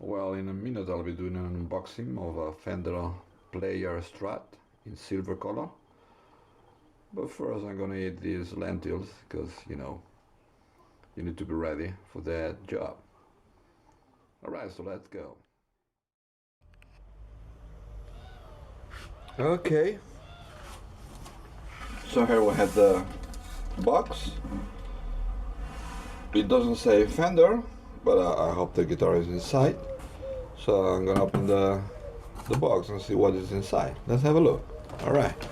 Well, in a minute I'll be doing an unboxing of a Fender player strat in silver color. But first I'm gonna eat these lentils because, you know, you need to be ready for that job. Alright, so let's go. Okay. So here we have the box. It doesn't say Fender, but I hope the guitar is inside. So I'm gonna open the box and see what is inside. Let's have a look. Alright.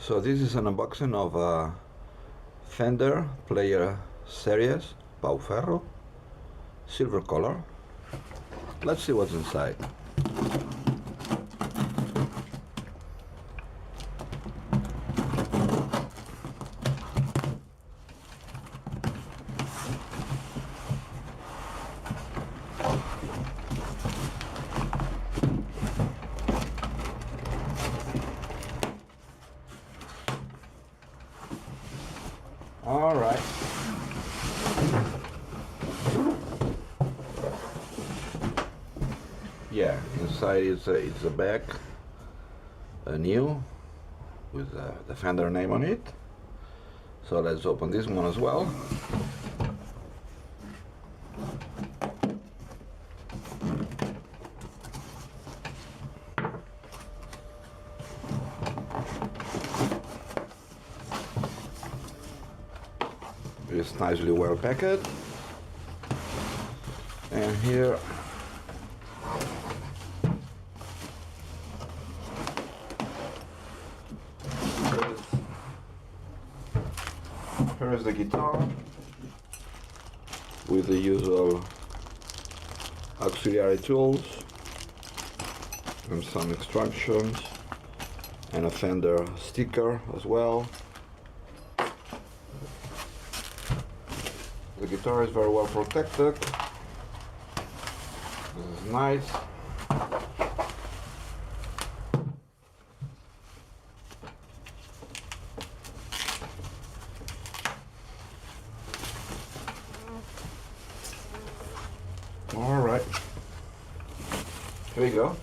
So this is an unboxing of a Fender Player Series Pau Ferro, silver color. Let's see what's inside. All right. Yeah, inside it's a bag, new, with the Fender name on it. So let's open this one as well. It's nicely well packed, and here is the guitar with the usual auxiliary tools and some instructions and a Fender sticker as well. The guitar is very well protected. This is nice. All right, here we go.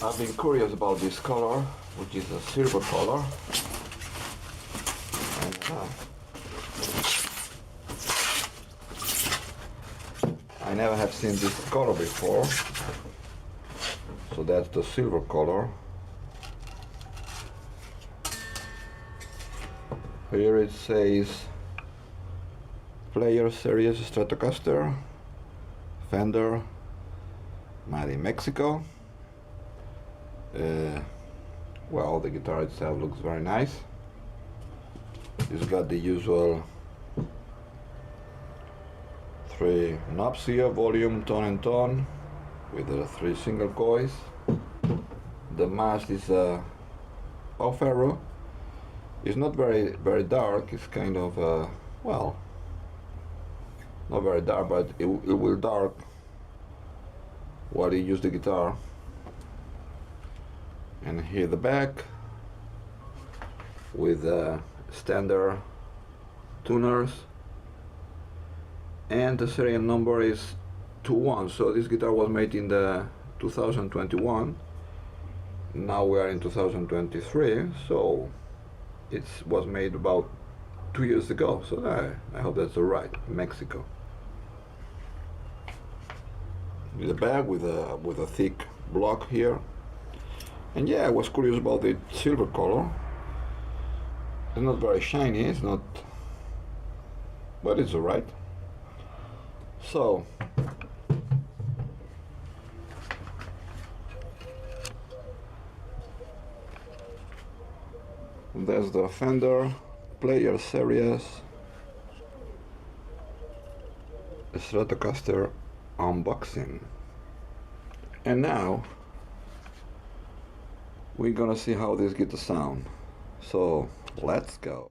I've been curious about this color, which is a silver color, and I never have seen this color before. So that's the silver color. Here it says Player Series Stratocaster, Fender, made in Mexico. Well, the guitar itself looks very nice. It's got the usual 3 knobs here: volume, tone and tone, with the 3 single coils. The mast is a Pau Ferro. It's not very dark. It's kind of well, not very dark, but it will dark while you use the guitar. And here the back with standard tuners, and the serial number is 21. So this guitar was made in the 2021. Now we are in 2023, so it was made about 2 years ago. So I hope that's alright. Mexico. With the bag with a thick block here. And yeah, I was curious about the silver color. It's not very shiny, it's not, but it's alright. So there's the Fender Player Series Stratocaster unboxing. And now we're gonna see how this guitar sounds. So let's go.